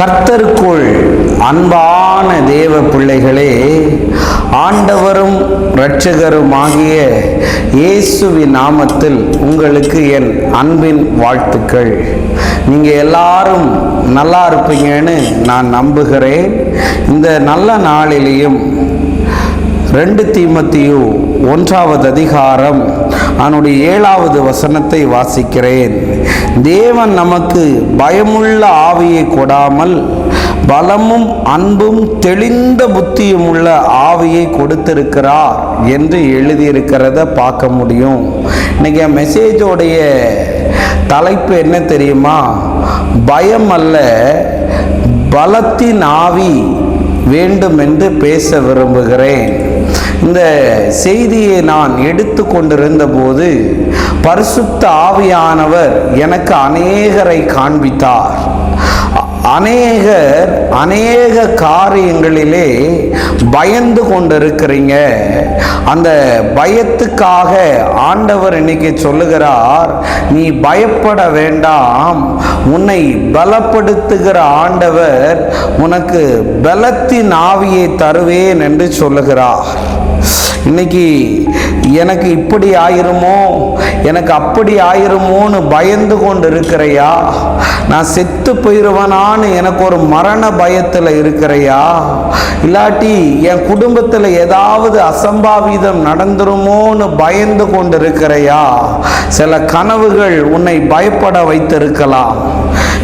கர்த்தருக்குள் அன்பான தேவ பிள்ளைகளே, ஆண்டவரும் இரட்சகருமாகிய இயேசுவின் நாமத்தில் உங்களுக்கு என் அன்பின் வாழ்த்துக்கள். நீங்கள் எல்லாரும் நல்லா இருப்பீங்கன்னு நான் நம்புகிறேன். இந்த நல்ல நாளிலேயும் 2 தீமோத்தேயு 1 அதிகாரம் அதனுடைய 7வது வசனத்தை வாசிக்கிறேன். தேவன் நமக்கு பயமுள்ள ஆவியை கொடாமல் பலமும் அன்பும் தெளிந்த புத்தியும் உள்ள ஆவியை கொடுத்திருக்கிறார் என்று எழுதியிருக்கிறத பார்க்க முடியும். இன்னைக்கு மெசேஜோடைய தலைப்பு என்ன தெரியுமா? பயம் அல்ல, பலத்தின் ஆவி வேண்டும் என்று பேச விரும்புகிறேன். இந்த செய்தியை நான் எடுத்து கொண்டிருந்த போது பரிசுத்த ஆவியானவர் எனக்கு அநேகரை காண்பித்தார். அநேக காரியங்களிலே பயந்து கொண்டிருக்கிறீங்க. அந்த பயத்துக்காக ஆண்டவர் இன்னைக்கு சொல்லுகிறார், நீ பயப்பட வேண்டாம், உன்னை பலப்படுத்துகிற ஆண்டவர் உனக்கு பலத்தின் ஆவியை தருவேன் என்று சொல்லுகிறார். இன்னைக்கு எனக்கு இப்படி ஆயிருமோ, எனக்கு அப்படி ஆயிருமோன்னு பயந்து கொண்டு இருக்கிறையா? நான் செத்து போயிடுவனான்னு எனக்கு ஒரு மரண பயத்தில் இருக்கிறையா? இல்லாட்டி என் குடும்பத்தில் ஏதாவது அசம்பாவிதம் நடந்துருமோன்னு பயந்து கொண்டு இருக்கிறையா? சில கனவுகள் உன்னை பயப்பட வைத்திருக்கலாம்.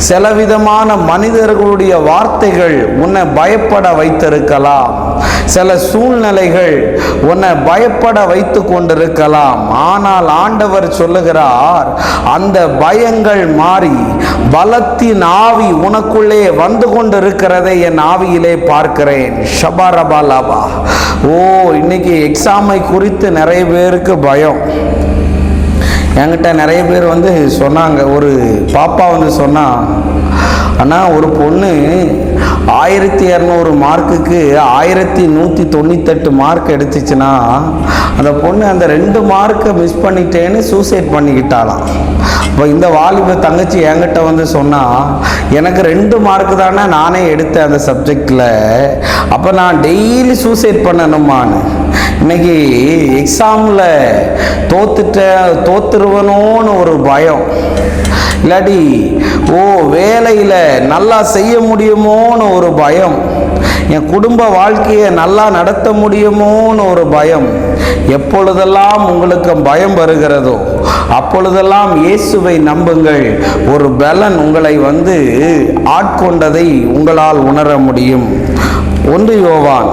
சில விதமான மனிதர்களுடைய வார்த்தைகள் உன்னை பயப்பட வைத்திருக்கலாம். சில சூழ்நிலைகள் உன்னை பயப்பட வைத்து கொண்டிருக்கலாம். ஆனால் ஆண்டவர் சொல்லுகிறார், அந்த பயங்கள் மாறி பலத்தின் ஆவி உனக்குள்ளே வந்து கொண்டிருக்கிறதை என் ஆவியிலே பார்க்கிறேன். ஷபரபாலாபா. இன்னைக்கு எக்ஸாமை குறித்து நிறைய பேருக்கு பயம். என்கிட்ட நிறைய பேர் சொன்னாங்க. ஒரு பாப்பா சொன்னா, ஆனால் ஒரு பொண்ணு 1200 மார்க்குக்கு 1198 மார்க் எடுத்துச்சுன்னா, அந்த பொண்ணு அந்த 2 மார்க்கை மிஸ் பண்ணிட்டேன்னு சூசைட் பண்ணிக்கிட்டாலாம். இப்போ இந்த வாலிப தங்கச்சி என்கிட்ட சொன்னா, எனக்கு 2 மார்க்கு தானே நானே எடுத்தேன் அந்த சப்ஜெக்டில், அப்போ நான் டெய்லி சூசைட் பண்ணணுமான்னு. இன்னைக்கு எக்ஸாமில் தோத்துருவனோன்னு ஒரு பயம், இல்லாட்டி வேலையில் நல்லா செய்ய முடியுமோன்னு ஒரு பயம், என் குடும்ப வாழ்க்கையை நல்லா நடத்த முடியுமோன்னு ஒரு பயம். எப்பொழுதெல்லாம் உங்களுக்கு பயம் வருகிறதோ அப்பொழுதெல்லாம் இயேசுவை நம்புங்கள். ஒரு பலன் உங்களை ஆட்கொண்டதை உங்களால் உணர முடியும். 1 யோவான்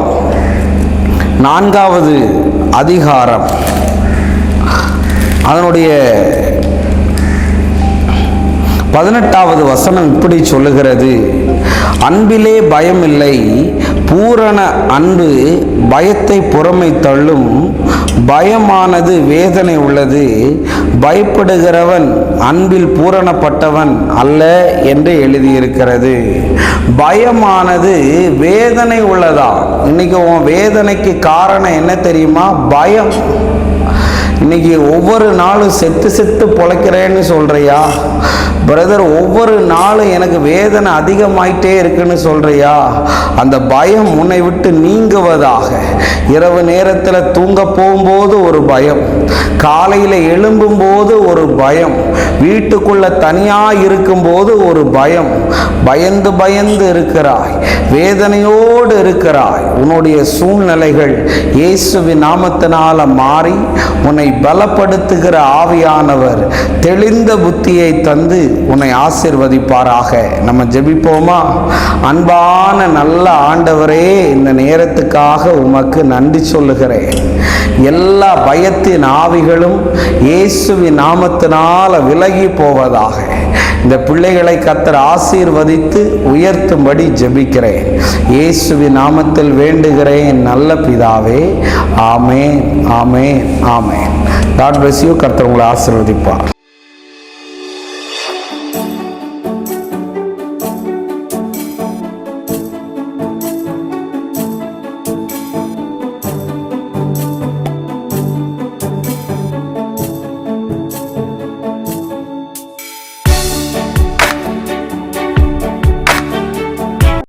4வது அதிகாரம் அதனுடைய 18வது வசனம் இப்படி சொல்லுகிறது, அன்பிலே பயம் இல்லை, பூரண அன்பு பயத்தை புறமை தள்ளும், பயமானது வேதனை உள்ளது, பயப்படுகிறவன் அன்பில் பூரணப்பட்டவன் அல்ல என்று எழுதியிருக்கிறது. பயமானது வேதனை உள்ளதா? இன்னைக்கு உன் வேதனைக்கு காரணம் என்ன தெரியுமா? பயம். இன்னைக்கு ஒவ்வொரு நாளும் செத்து பொழைக்கிறேன்னு சொல்றியா? பிரதர், ஒவ்வொரு நாளும் எனக்கு வேதனை அதிகமாயிட்டே இருக்குன்னு சொல்றியா? அந்த பயம் உன்னை விட்டு நீங்குவதாக. இரவு நேரத்தில் தூங்க போகும்போது ஒரு பயம், காலையில் எழும்பும் போது ஒரு பயம், வீட்டுக்குள்ள தனியாக இருக்கும்போது ஒரு பயம். பயந்து இருக்கிறாய், வேதனையோடு இருக்கிறாய். உன்னுடைய சூழ்நிலைகள் இயேசுவின் நாமத்தினால மாறி உன்னை பலப்படுத்துகிற ஆவியானவர் தெளிந்த புத்தியை தந்து உன்னை ஆசீர்வதிப்பாராக. நம்ம ஜெபிப்போமா? அன்பான நல்ல ஆண்டவரே, இந்த நேரத்துக்காக உமக்கு நன்றி சொல்லுகிறேன். எல்லா பயத்தின் ஆவிகளும் இயேசுவின் நாமத்தினால விலகி போவதாக. இந்த பிள்ளைகளை கர்த்தர் ஆசீர்வதித்து உயர்த்தும்படி ஜெபிக்கிறேன். இயேசுவின் நாமத்தில் வேண்டுகிறேன் நல்ல பிதாவே. ஆமென், ஆமென், ஆமென். God bless you. கர்த்தர் உங்களை ஆசீர்வதிப்பார்.